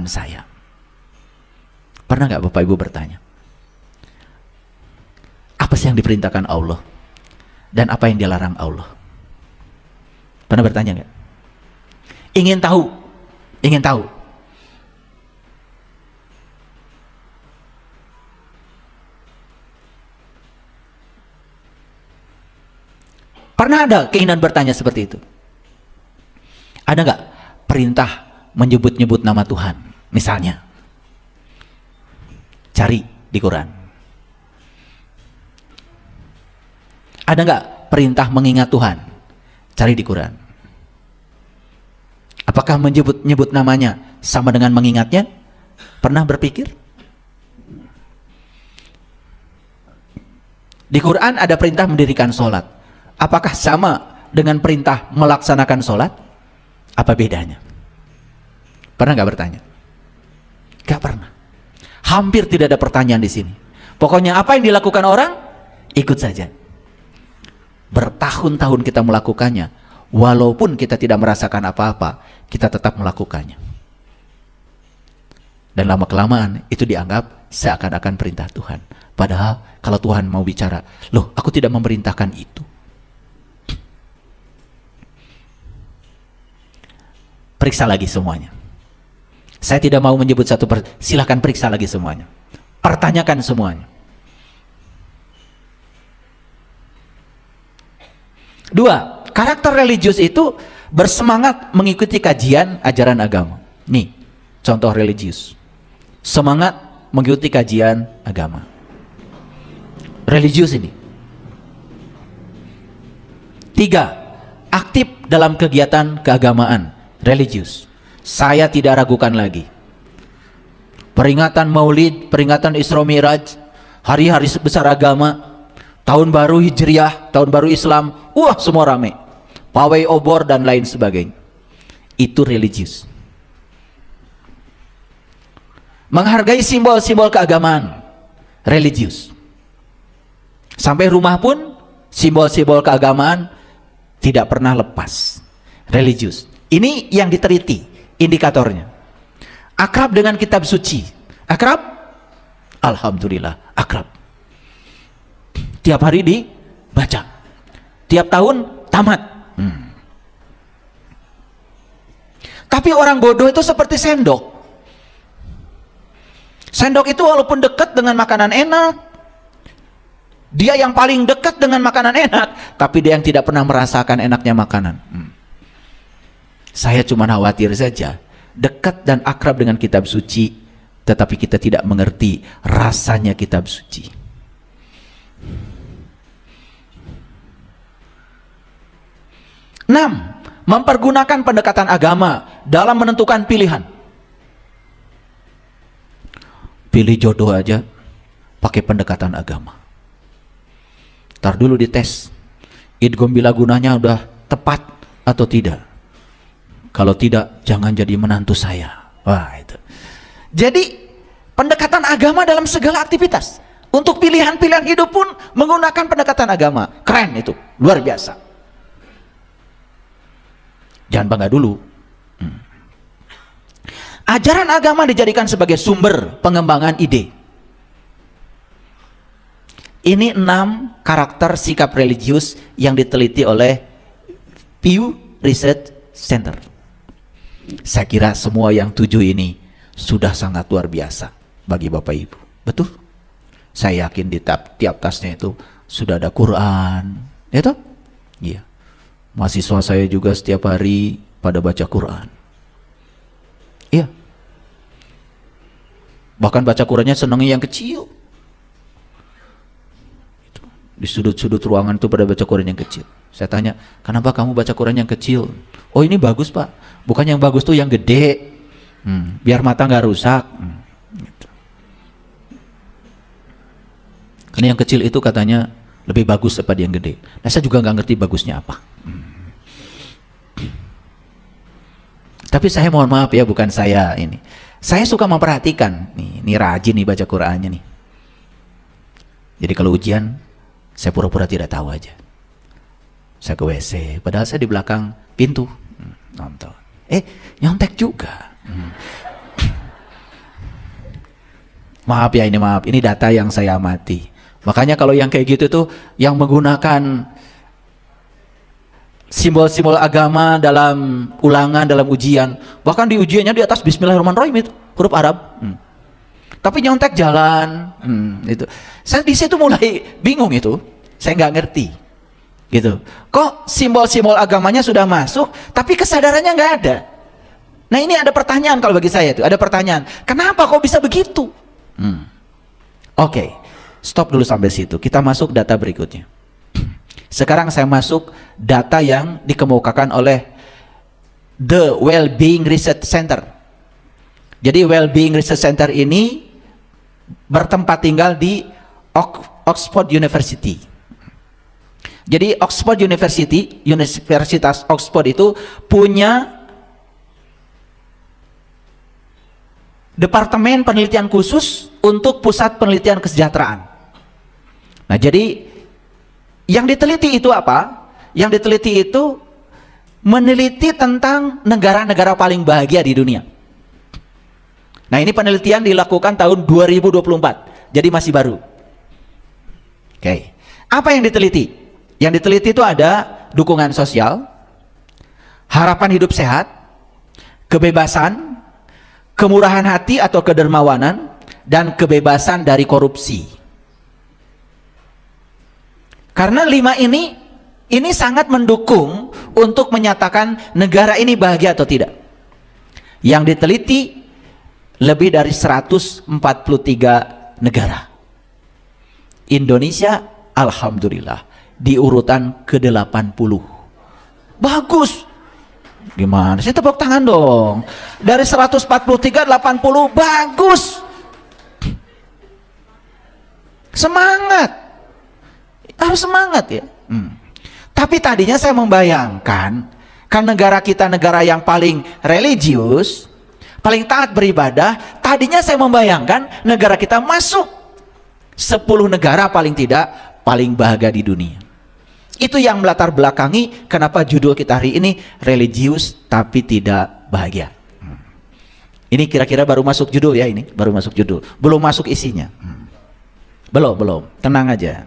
tangan saya. Pernah nggak Bapak Ibu bertanya, apa sih yang diperintahkan Allah dan apa yang dilarang Allah? Pernah bertanya nggak? Ingin tahu, ingin tahu. Pernah ada keinginan bertanya seperti itu? Ada nggak perintah menyebut-nyebut nama Tuhan? Misalnya, cari di Quran. Ada nggak perintah mengingat Tuhan? Cari di Quran. Apakah menyebut-nyebut namanya sama dengan mengingatnya? Pernah berpikir? Di Quran ada perintah mendirikan sholat. Apakah sama dengan perintah melaksanakan sholat? Apa bedanya? Pernah nggak bertanya? Nggak pernah. Hampir tidak ada pertanyaan di sini. Pokoknya apa yang dilakukan orang, ikut saja. Bertahun-tahun kita melakukannya, walaupun kita tidak merasakan apa-apa, kita tetap melakukannya. Dan lama-kelamaan itu dianggap seakan-akan perintah Tuhan. Padahal kalau Tuhan mau bicara, loh aku tidak memerintahkan itu. Periksa lagi semuanya. Saya tidak mau menyebut satu silahkan periksa lagi semuanya. Pertanyakan semuanya. 2. Karakter religius itu bersemangat mengikuti kajian ajaran agama. Nih, contoh religius. Semangat mengikuti kajian agama. Religius ini. 3. Aktif dalam kegiatan keagamaan. Religius. Saya tidak ragukan lagi. Peringatan Maulid, peringatan Isra Mi'raj, hari-hari besar agama, tahun baru Hijriah, tahun baru Islam, wah semua rame. Pawai obor dan lain sebagainya. Itu religius. Menghargai simbol-simbol keagamaan. Religius. Sampai rumah pun simbol-simbol keagamaan tidak pernah lepas. Religius. Ini yang diteliti indikatornya. Akrab dengan kitab suci. Akrab? Alhamdulillah, akrab. Tiap hari dibaca. Tiap tahun tamat. Tapi orang bodoh itu seperti sendok. Sendok itu walaupun dekat dengan makanan enak, dia yang paling dekat dengan makanan enak, tapi dia yang tidak pernah merasakan enaknya makanan. Saya cuma khawatir saja, dekat dan akrab dengan kitab suci, tetapi kita tidak mengerti rasanya kitab suci. Enam, mempergunakan pendekatan agama dalam menentukan pilihan. Pilih jodoh aja pakai pendekatan agama. Ntar dulu dites, idgham bila gunanya udah tepat atau tidak. Kalau tidak, jangan jadi menantu saya. Wah itu. Jadi pendekatan agama dalam segala aktivitas. Untuk pilihan-pilihan hidup pun menggunakan pendekatan agama. Keren itu, luar biasa. Jangan bangga dulu. Ajaran agama dijadikan sebagai sumber pengembangan ide. Ini 6 karakter sikap religius yang diteliti oleh Pew Research Center. Saya kira semua yang 7 ini sudah sangat luar biasa bagi Bapak Ibu. Betul? Saya yakin di tiap tasnya itu sudah ada Quran. Ya toh? Iya. Mahasiswa saya juga setiap hari pada baca Quran. Iya. Bahkan baca Qurannya senangnya yang kecil. Di sudut-sudut ruangan itu pada baca Quran yang kecil. Saya tanya, kenapa kamu baca Quran yang kecil? Oh ini bagus Pak, bukan yang bagus tuh yang gede, biar mata nggak rusak. Gitu. Karena yang kecil itu katanya lebih bagus daripada yang gede. Nah saya juga nggak ngerti bagusnya apa. Tapi saya mohon maaf ya, bukan saya ini. Saya suka memperhatikan, nih rajin nih baca Qurannya nih. Jadi kalau ujian, saya pura-pura tidak tahu aja. Saya ke WC, padahal saya di belakang pintu nonton. Nyontek juga. Maaf ya, maaf, ini data yang saya amati. Makanya kalau yang kayak gitu tuh, yang menggunakan simbol-simbol agama dalam ulangan, dalam ujian, bahkan di ujiannya di atas Bismillahirrahmanirrahim itu huruf Arab, tapi nyontek jalan, itu. Saya di situ mulai bingung itu, saya nggak ngerti, gitu. Kok simbol-simbol agamanya sudah masuk, tapi kesadarannya nggak ada. Nah ini ada pertanyaan kalau bagi saya itu, ada pertanyaan, kenapa kok bisa begitu? Oke, stop dulu sampai situ. Kita masuk data berikutnya. Sekarang saya masuk data yang dikemukakan oleh The Wellbeing Research Center. Jadi Wellbeing Research Center ini bertempat tinggal di Oxford University. Jadi Oxford University, Universitas Oxford itu punya Departemen Penelitian Khusus untuk Pusat Penelitian Kesejahteraan. Nah, jadi yang diteliti itu apa? Yang diteliti itu meneliti tentang negara-negara paling bahagia di dunia. Nah, ini penelitian dilakukan tahun 2024. Jadi masih baru. Oke. Apa yang diteliti? Yang diteliti itu ada dukungan sosial, harapan hidup sehat, kebebasan, kemurahan hati atau kedermawanan, dan kebebasan dari korupsi. Karena 5 ini sangat mendukung untuk menyatakan negara ini bahagia atau tidak. Yang diteliti lebih dari 143 negara. Indonesia alhamdulillah di urutan ke-80. Bagus. Gimana sih, tepuk tangan dong. Dari 143 80 bagus. Semangat. Harus semangat ya. Tapi tadinya saya membayangkan, kan negara kita negara yang paling religius, paling taat beribadah, tadinya saya membayangkan negara kita masuk 10 negara paling tidak paling bahagia di dunia. Itu yang melatar belakangi kenapa judul kita hari ini religius tapi tidak bahagia. Ini kira-kira baru masuk judul ya, ini baru masuk judul, belum masuk isinya. Belum, tenang aja.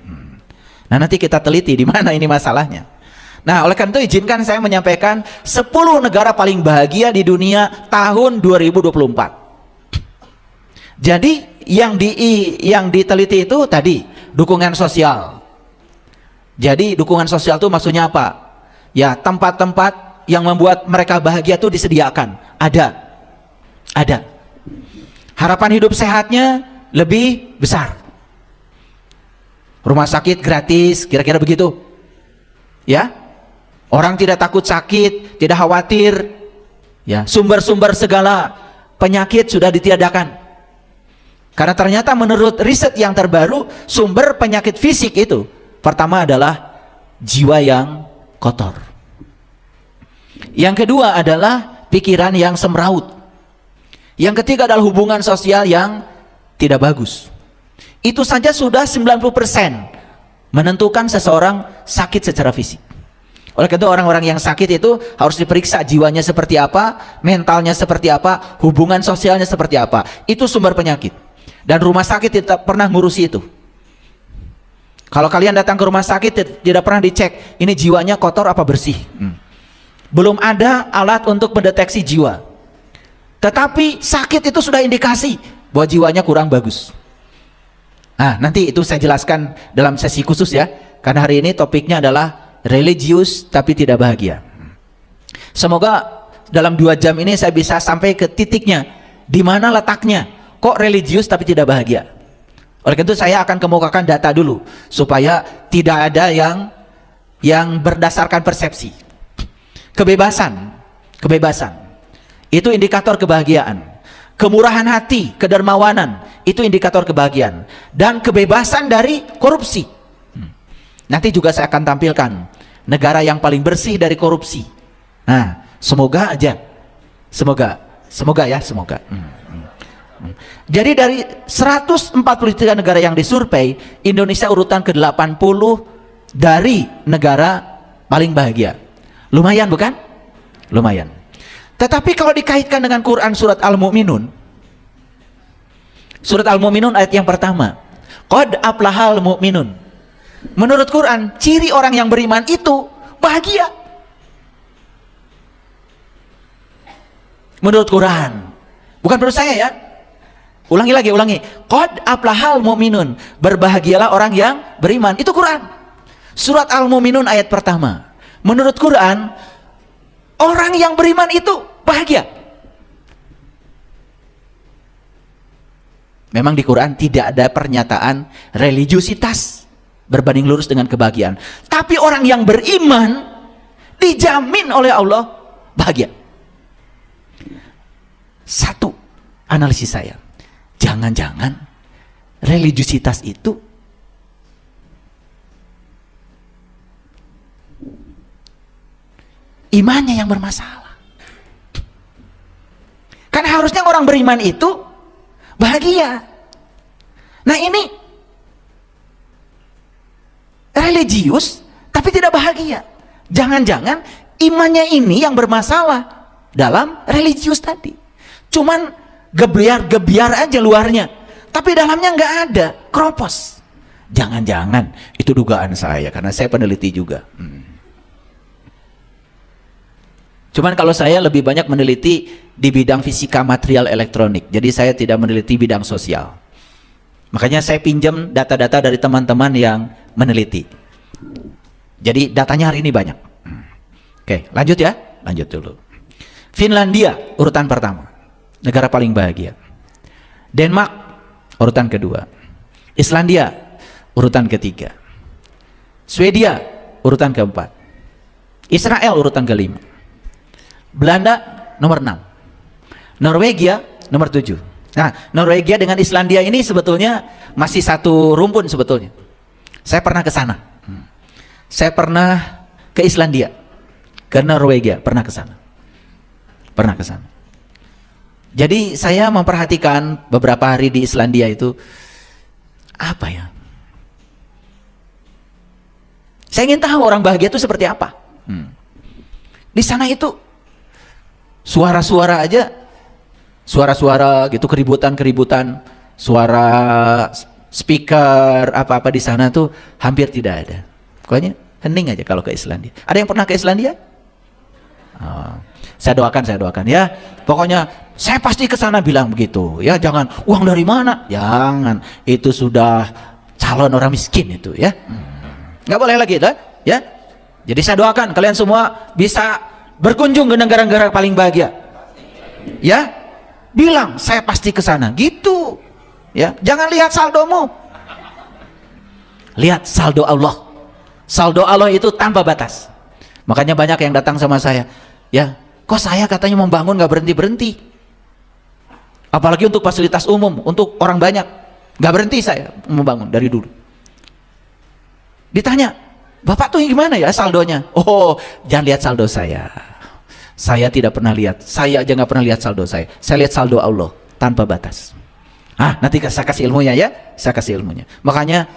Nah, nanti kita teliti di mana ini masalahnya. Nah, oleh karena itu izinkan saya menyampaikan 10 negara paling bahagia di dunia tahun 2024. Jadi yang diteliti itu tadi dukungan sosial. Jadi dukungan sosial itu maksudnya apa? Ya, tempat-tempat yang membuat mereka bahagia itu disediakan. Ada. Harapan hidup sehatnya lebih besar. Rumah sakit gratis, kira-kira begitu. Ya. Orang tidak takut sakit, tidak khawatir. Ya, sumber-sumber segala penyakit sudah ditiadakan. Karena ternyata menurut riset yang terbaru, sumber penyakit fisik itu pertama adalah jiwa yang kotor. Yang kedua adalah pikiran yang semraut. Yang ketiga adalah hubungan sosial yang tidak bagus. Itu saja sudah 90% menentukan seseorang sakit secara fisik. Oleh karena itu orang-orang yang sakit itu harus diperiksa jiwanya seperti apa, mentalnya seperti apa, hubungan sosialnya seperti apa. Itu sumber penyakit. Dan rumah sakit tidak pernah ngurusi itu. Kalau kalian datang ke rumah sakit tidak pernah dicek ini jiwanya kotor apa bersih. Belum ada alat untuk mendeteksi jiwa. Tetapi sakit itu sudah indikasi bahwa jiwanya kurang bagus. Nah, nanti itu saya jelaskan dalam sesi khusus ya. Karena hari ini topiknya adalah religius tapi tidak bahagia. Semoga dalam 2 jam ini saya bisa sampai ke titiknya. Di mana letaknya? Kok religius tapi tidak bahagia? Oleh karena itu saya akan kemukakan data dulu supaya tidak ada yang berdasarkan persepsi. Kebebasan itu indikator kebahagiaan. Kemurahan hati, kedermawanan itu indikator kebahagiaan. Dan kebebasan dari korupsi. Nanti juga saya akan tampilkan negara yang paling bersih dari korupsi. Nah, semoga aja, semoga ya, semoga. Jadi dari 143 negara yang disurvei, Indonesia urutan ke-80 dari negara paling bahagia. Lumayan bukan? Lumayan. Tetapi kalau dikaitkan dengan Quran surat Al-Mu'minun, Surat Al-Mu'minun ayat yang pertama. Qad aflahal mu'minun. Menurut Quran, ciri orang yang beriman itu bahagia. Menurut Quran, bukan menurut saya ya. Ulangi. Qad aflahal mu'minun. Berbahagialah orang yang beriman. Itu Quran. Surat Al-Mu'minun ayat pertama. Menurut Quran, orang yang beriman itu bahagia. Memang di Quran tidak ada pernyataan religiusitas berbanding lurus dengan kebahagiaan. Tapi orang yang beriman dijamin oleh Allah bahagia. Satu analisis saya, jangan-jangan religiusitas itu imannya yang bermasalah. Karena harusnya orang beriman itu bahagia. Nah ini religius tapi tidak bahagia. Jangan-jangan imannya ini yang bermasalah dalam religius tadi. Cuman gebiar-gebiar aja luarnya, tapi dalamnya nggak ada, keropos. Jangan-jangan itu dugaan saya karena saya peneliti juga. Cuman kalau saya lebih banyak meneliti di bidang fisika material elektronik, jadi saya tidak meneliti bidang sosial. Makanya saya pinjam data-data dari teman-teman yang meneliti. Jadi datanya hari ini banyak. Oke, lanjut ya, lanjut dulu. Finlandia urutan pertama, negara paling bahagia. Denmark urutan kedua. Islandia urutan ketiga. Swedia urutan keempat. Israel urutan kelima. Belanda nomor 6. Norwegia nomor 7. Nah, Norwegia dengan Islandia ini sebetulnya masih satu rumpun sebetulnya. Saya pernah ke sana. Saya pernah ke Islandia, ke Norwegia, pernah ke sana. Jadi saya memperhatikan beberapa hari di Islandia itu apa ya? Saya ingin tahu orang bahagia itu seperti apa. Di sana itu suara-suara aja, suara-suara gitu, keributan-keributan, suara speaker apa-apa di sana tuh hampir tidak ada. Pokoknya hening aja kalau ke Islandia. Ada yang pernah ke Islandia? Oh, saya doakan ya. Pokoknya saya pasti ke sana bilang begitu. Ya, jangan uang dari mana? Jangan. Itu sudah calon orang miskin itu ya. Nggak boleh lagi ya. Jadi saya doakan kalian semua bisa berkunjung ke negara-negara paling bahagia. Ya, bilang saya pasti ke sana. Gitu. Ya, jangan lihat saldomu. Lihat saldo Allah. Saldo Allah itu tanpa batas. Makanya banyak yang datang sama saya. Ya, kok saya katanya membangun nggak berhenti-berhenti. Apalagi untuk fasilitas umum, untuk orang banyak. Nggak berhenti saya membangun dari dulu. Ditanya, Bapak tuh gimana ya saldonya? Oh, jangan lihat saldo saya. Saya tidak pernah lihat. Saya aja nggak pernah lihat saldo saya. Saya lihat saldo Allah tanpa batas. Nanti saya kasih ilmunya ya. Saya kasih ilmunya. Makanya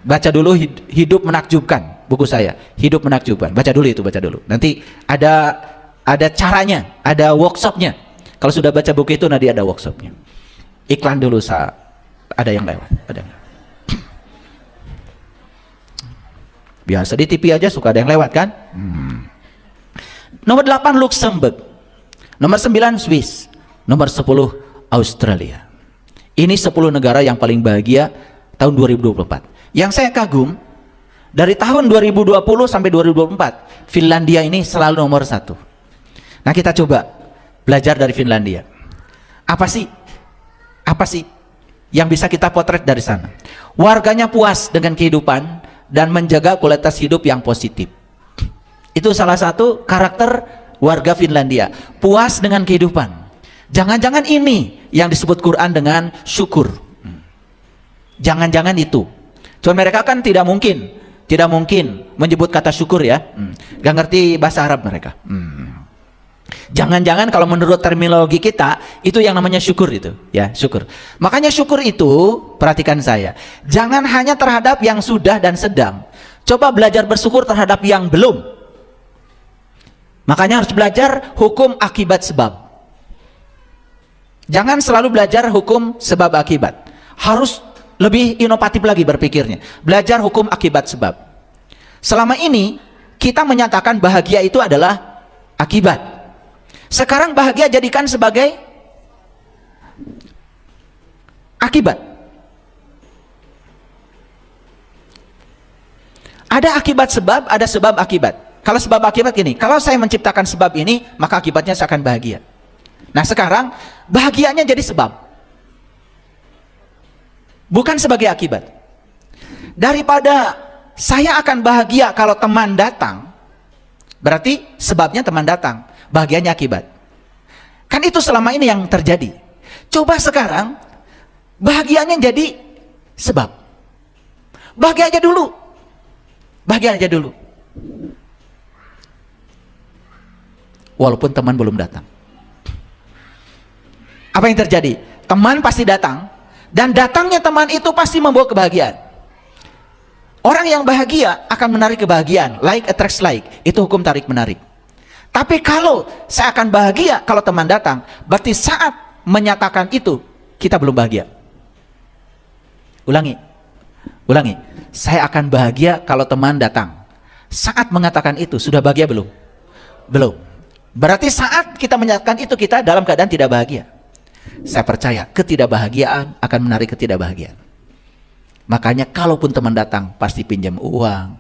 baca dulu Hidup Menakjubkan, buku saya. Hidup Menakjubkan. Baca dulu itu, baca dulu. Nanti ada caranya, ada workshopnya. Kalau sudah baca buku itu nanti ada workshopnya. Iklan dulu ada yang lewat. Biasa di TV aja suka ada yang lewat kan? Nomor 8 Luxembourg. Nomor 9 Swiss. Nomor 10 Australia. Ini 10 negara yang paling bahagia tahun 2024. Yang saya kagum, dari tahun 2020 sampai 2024, Finlandia ini selalu nomor 1. Nah, kita coba belajar dari Finlandia. Apa sih yang bisa kita potret dari sana? Warganya puas dengan kehidupan dan menjaga kualitas hidup yang positif. Itu salah satu karakter warga Finlandia, puas dengan kehidupan. Jangan-jangan ini yang disebut Quran dengan syukur. Jangan-jangan itu. Cuma mereka kan tidak mungkin menyebut kata syukur ya. Gak ngerti bahasa Arab mereka. Jangan-jangan kalau menurut terminologi kita itu yang namanya syukur itu, ya, syukur. Makanya syukur itu, perhatikan saya, jangan hanya terhadap yang sudah dan sedang. Coba belajar bersyukur terhadap yang belum. Makanya harus belajar hukum akibat sebab. Jangan selalu belajar hukum sebab akibat. Harus lebih inovatif lagi berpikirnya. Belajar hukum akibat sebab. Selama ini kita menyatakan bahagia itu adalah akibat. Sekarang bahagia jadikan sebagai akibat. Ada akibat sebab, ada sebab akibat. Kalau sebab akibat gini, kalau saya menciptakan sebab ini, maka akibatnya saya akan bahagia. Nah sekarang, bahagianya jadi sebab. Bukan sebagai akibat. Daripada saya akan bahagia kalau teman datang, berarti sebabnya teman datang, bahagianya akibat. Kan itu selama ini yang terjadi. Coba sekarang, bahagianya jadi sebab. Bahagia aja dulu. Bahagia aja dulu. Walaupun teman belum datang. Apa yang terjadi? Teman pasti datang, dan datangnya teman itu pasti membawa kebahagiaan. Orang yang bahagia akan menarik kebahagiaan. Like attracts like. Itu hukum tarik menarik. Tapi kalau saya akan bahagia kalau teman datang, berarti saat menyatakan itu kita belum bahagia. Ulangi. Saya akan bahagia kalau teman datang. Saat mengatakan itu sudah bahagia belum? Belum. Berarti saat kita menyatakan itu kita dalam keadaan tidak bahagia. Saya percaya ketidakbahagiaan akan menarik ketidakbahagiaan. Makanya kalaupun teman datang pasti pinjam uang,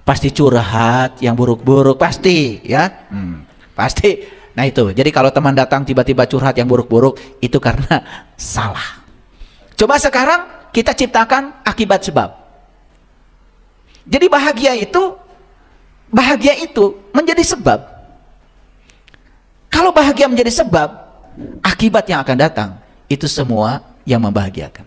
pasti curhat yang buruk-buruk, pasti ya, pasti. Nah itu, jadi kalau teman datang tiba-tiba curhat yang buruk-buruk, itu karena salah. Coba sekarang kita ciptakan akibat sebab. Jadi bahagia itu menjadi sebab. Kalau bahagia menjadi sebab, akibat yang akan datang itu semua yang membahagiakan.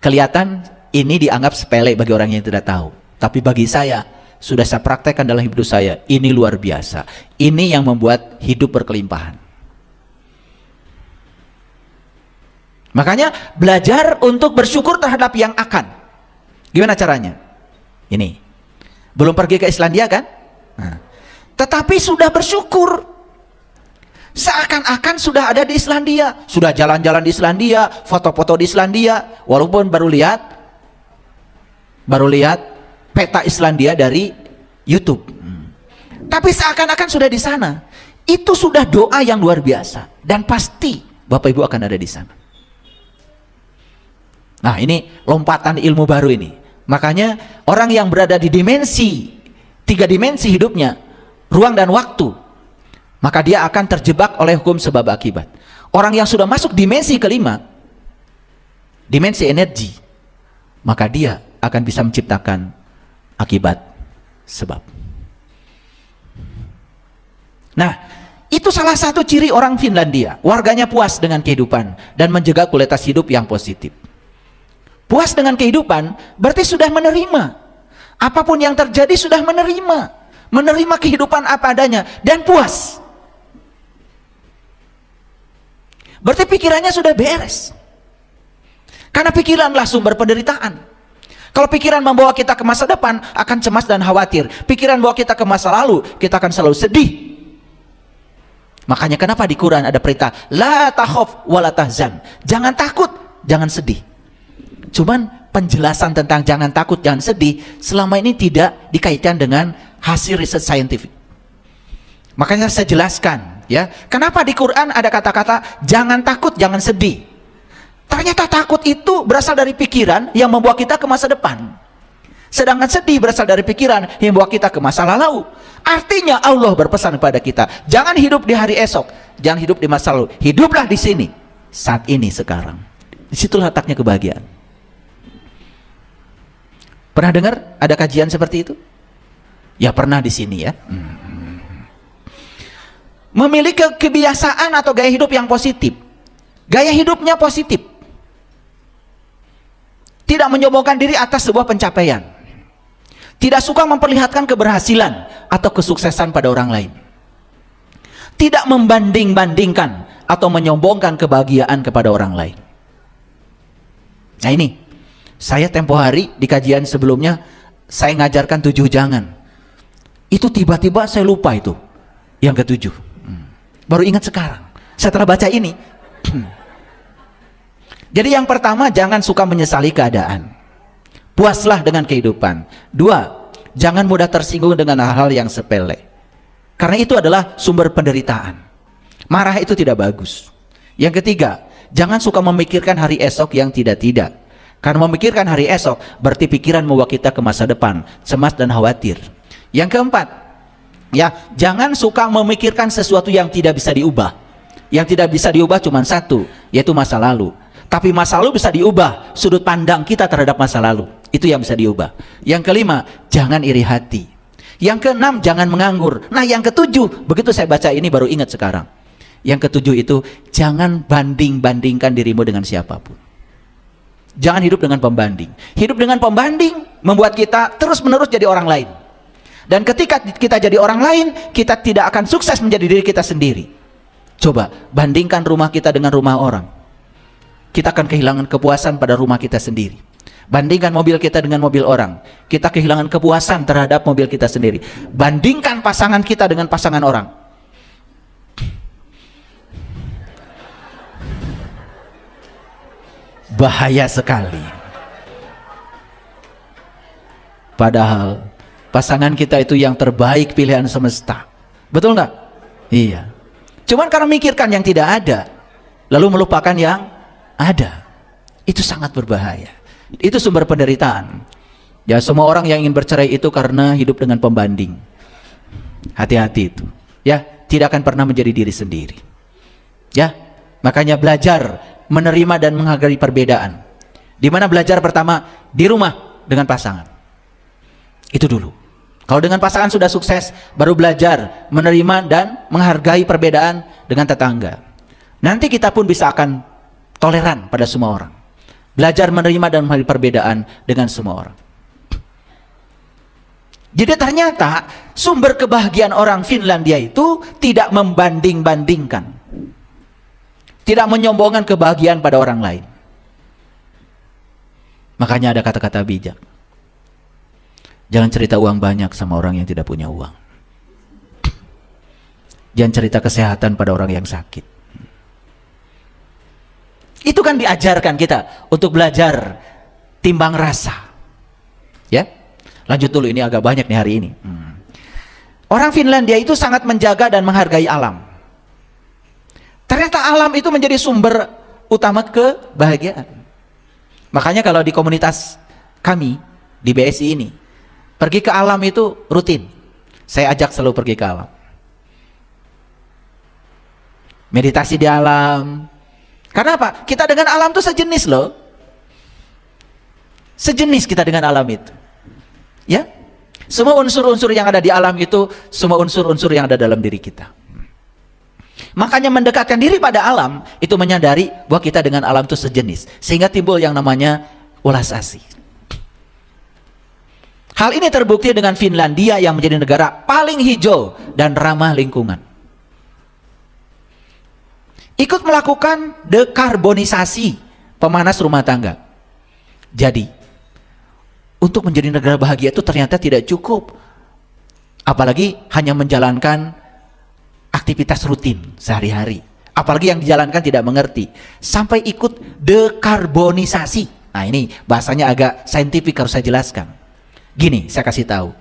Kelihatan ini dianggap sepele bagi orang yang tidak tahu, tapi bagi saya sudah saya praktekkan dalam hidup saya, ini luar biasa. Ini yang membuat hidup berkelimpahan. Makanya belajar untuk bersyukur terhadap yang akan. Gimana caranya? Ini. Belum pergi ke Islandia kan? Nah. Tetapi sudah bersyukur. Seakan-akan sudah ada di Islandia. Sudah jalan-jalan di Islandia, foto-foto di Islandia. Walaupun baru lihat peta Islandia dari YouTube. Tapi seakan-akan sudah di sana. Itu sudah doa yang luar biasa. Dan pasti Bapak Ibu akan ada di sana. Nah ini lompatan ilmu baru ini. Makanya orang yang berada di tiga dimensi hidupnya, ruang dan waktu, maka dia akan terjebak oleh hukum sebab akibat. Orang yang sudah masuk dimensi kelima, dimensi energi, maka dia akan bisa menciptakan akibat sebab. Nah itu salah satu ciri orang Finlandia. Warganya puas dengan kehidupan dan menjaga kualitas hidup yang positif. Puas dengan kehidupan berarti sudah menerima. Apapun yang terjadi sudah menerima. Menerima kehidupan apa adanya dan puas. Berarti pikirannya sudah beres. Karena pikiranlah sumber penderitaan. Kalau pikiran membawa kita ke masa depan akan cemas dan khawatir. Pikiran bawa kita ke masa lalu, kita akan selalu sedih. Makanya kenapa di Quran ada perintah la takhaf wa la tahzan. Jangan takut, jangan sedih. Cuman penjelasan tentang jangan takut, jangan sedih selama ini tidak dikaitkan dengan hasil riset saintifik. Makanya saya jelaskan ya, kenapa di Quran ada kata-kata jangan takut, jangan sedih. Ternyata takut itu berasal dari pikiran yang membawa kita ke masa depan. Sedangkan sedih berasal dari pikiran yang membawa kita ke masa lalu. Artinya Allah berpesan kepada kita, jangan hidup di hari esok, jangan hidup di masa lalu. Hiduplah di sini, saat ini, sekarang. Disitulah letaknya kebahagiaan. Pernah dengar ada kajian seperti itu? Ya pernah di sini ya. Memiliki kebiasaan atau gaya hidup yang positif. Gaya hidupnya positif. Tidak menyombongkan diri atas sebuah pencapaian. Tidak suka memperlihatkan keberhasilan atau kesuksesan pada orang lain. Tidak membanding-bandingkan atau menyombongkan kebahagiaan kepada orang lain. Nah ini, saya tempo hari di kajian sebelumnya, saya ngajarkan 7 jangan. Itu tiba-tiba saya lupa itu, yang ke-7. Baru ingat sekarang. setelah baca ini. Jadi yang pertama, jangan suka menyesali keadaan. Puaslah dengan kehidupan. Dua, jangan mudah tersinggung dengan hal-hal yang sepele. Karena itu adalah sumber penderitaan. Marah itu tidak bagus. Yang ketiga, jangan suka memikirkan hari esok yang tidak-tidak. Karena memikirkan hari esok berarti pikiran membawa kita ke masa depan, cemas dan khawatir. Yang keempat, ya, jangan suka memikirkan sesuatu yang tidak bisa diubah. Yang tidak bisa diubah cuma satu, yaitu masa lalu. Tapi masa lalu bisa diubah, sudut pandang kita terhadap masa lalu. Itu yang bisa diubah. Yang kelima, jangan iri hati. Yang keenam, jangan menganggur. Nah, yang ketujuh, begitu saya baca ini baru ingat sekarang. Yang ketujuh itu, jangan banding-bandingkan dirimu dengan siapapun. Jangan hidup dengan pembanding. Hidup dengan pembanding membuat kita terus-menerus jadi orang lain. Dan ketika kita jadi orang lain, kita tidak akan sukses menjadi diri kita sendiri. Coba bandingkan rumah kita dengan rumah orang. Kita akan kehilangan kepuasan pada rumah kita sendiri. Bandingkan mobil kita dengan mobil orang, kita kehilangan kepuasan terhadap mobil kita sendiri. Bandingkan pasangan kita dengan pasangan orang, bahaya sekali. Padahal pasangan kita itu yang terbaik, pilihan semesta. Betul nggak? Iya. Cuman karena mikirkan yang tidak ada, lalu melupakan yang ada. Itu sangat berbahaya. Itu sumber penderitaan. Ya, semua orang yang ingin bercerai itu karena hidup dengan pembanding. Hati-hati itu. Ya, tidak akan pernah menjadi diri sendiri. Ya, makanya belajar menerima dan menghargai perbedaan. Di mana belajar pertama? Di rumah dengan pasangan. Itu dulu. Kalau dengan pasangan sudah sukses, baru belajar menerima dan menghargai perbedaan dengan tetangga. Nanti kita pun bisa akan toleran pada semua orang. Belajar menerima dan menghargai perbedaan dengan semua orang. Jadi ternyata sumber kebahagiaan orang Finlandia itu tidak membanding-bandingkan. Tidak menyombongkan kebahagiaan pada orang lain. Makanya ada kata-kata bijak. Jangan cerita uang banyak sama orang yang tidak punya uang. Jangan cerita kesehatan pada orang yang sakit. Itu kan diajarkan kita untuk belajar timbang rasa. Ya, lanjut dulu, ini agak banyak nih hari ini. Orang Finlandia itu sangat menjaga dan menghargai alam. Ternyata alam itu menjadi sumber utama kebahagiaan. Makanya kalau di komunitas kami di BSI ini, pergi ke alam itu rutin. Saya ajak selalu pergi ke alam. Meditasi di alam. Karena apa? Kita dengan alam itu sejenis loh. Sejenis kita dengan alam itu. Ya? Semua unsur-unsur yang ada di alam itu, semua unsur-unsur yang ada dalam diri kita. Makanya mendekatkan diri pada alam, itu menyadari bahwa kita dengan alam itu sejenis. Sehingga timbul yang namanya ulas asih. Hal ini terbukti dengan Finlandia yang menjadi negara paling hijau dan ramah lingkungan. Ikut melakukan dekarbonisasi pemanas rumah tangga. Jadi, untuk menjadi negara bahagia itu ternyata tidak cukup. Apalagi hanya menjalankan aktivitas rutin sehari-hari. Apalagi yang dijalankan tidak mengerti. Sampai ikut dekarbonisasi. Nah, ini bahasanya agak saintifik, harus saya jelaskan. Gini, saya kasih tahu.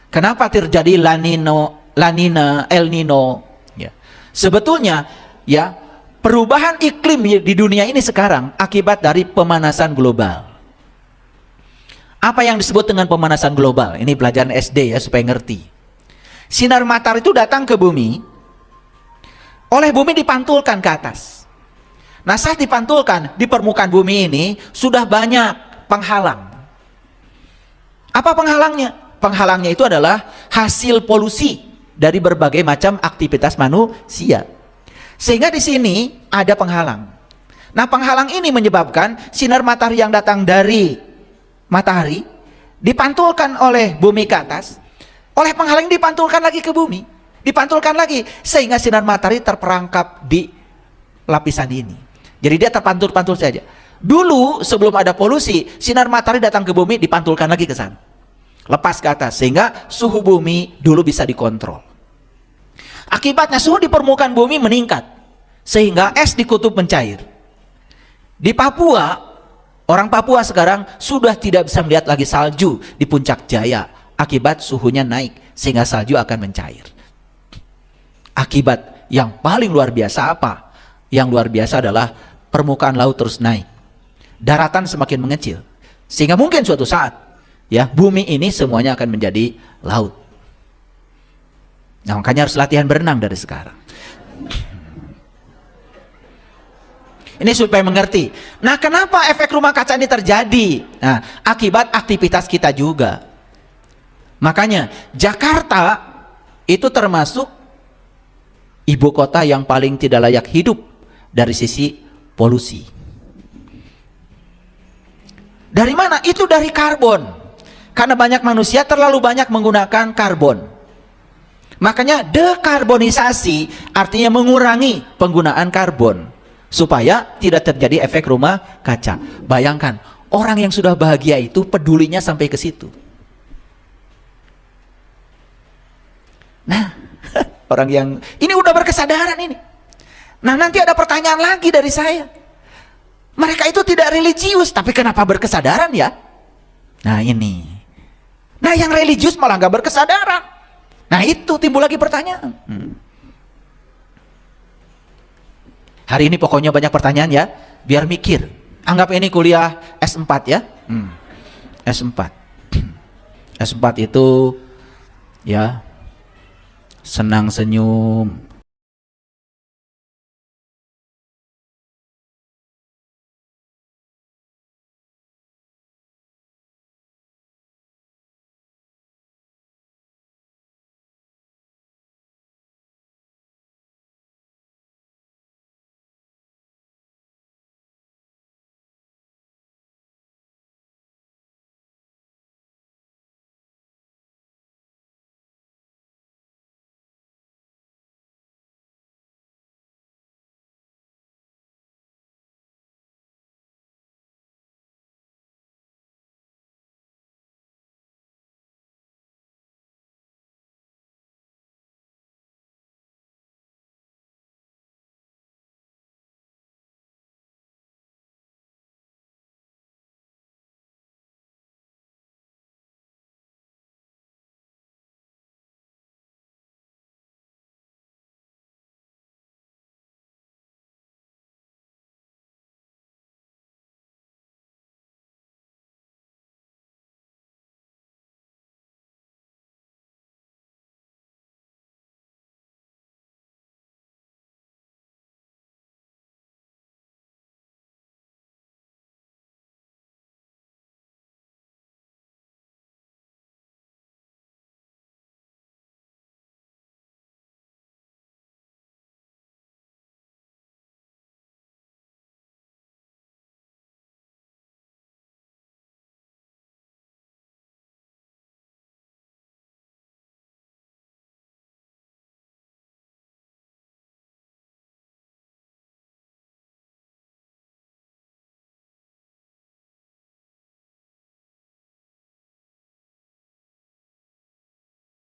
Kenapa terjadi La Nina, El Nino? Ya. Sebetulnya, ya, perubahan iklim di dunia ini sekarang akibat dari pemanasan global. Apa yang disebut dengan pemanasan global? Ini pelajaran SD ya, supaya ngerti. Sinar matahari itu datang ke bumi, oleh bumi dipantulkan ke atas. Nah, saat dipantulkan di permukaan bumi ini sudah banyak penghalang. Apa penghalangnya? Penghalangnya itu adalah hasil polusi dari berbagai macam aktivitas manusia. Sehingga di sini ada penghalang. Nah, penghalang ini menyebabkan sinar matahari yang datang dari matahari dipantulkan oleh bumi ke atas. Oleh penghalang dipantulkan lagi ke bumi. Dipantulkan lagi. Sehingga sinar matahari terperangkap di lapisan ini. Jadi dia terpantul-pantul saja. Dulu sebelum ada polusi, sinar matahari datang ke bumi dipantulkan lagi ke sana. Lepas ke atas. Sehingga suhu bumi dulu bisa dikontrol. Akibatnya suhu di permukaan bumi meningkat. sehingga es di kutub mencair. Di Papua, orang Papua sekarang sudah tidak bisa melihat lagi salju di Puncak Jaya akibat suhunya naik sehingga salju akan mencair. Akibat yang paling luar biasa apa? Yang luar biasa adalah permukaan laut terus naik, daratan semakin mengecil, sehingga mungkin suatu saat ya bumi ini semuanya akan menjadi laut. Nah, makanya harus latihan berenang dari sekarang. Ini supaya mengerti. Nah, kenapa efek rumah kaca ini terjadi? Nah, akibat aktivitas kita juga. Makanya Jakarta itu termasuk ibu kota yang paling tidak layak hidup dari sisi polusi. Dari mana? Itu dari karbon. Karena banyak manusia terlalu banyak menggunakan karbon. Makanya dekarbonisasi artinya mengurangi penggunaan karbon supaya tidak terjadi efek rumah kaca. Bayangkan, orang yang sudah bahagia itu pedulinya sampai ke situ. Nah, orang yang ini udah berkesadaran ini. Nah, nanti ada pertanyaan lagi dari saya. Mereka itu tidak religius, tapi kenapa berkesadaran ya? Nah, ini. Nah, yang religius malah nggak berkesadaran. Nah, itu timbul lagi pertanyaan. Hari ini pokoknya banyak pertanyaan ya, biar mikir. Anggap ini kuliah S4 ya. S4. S4 itu ya senang senyum,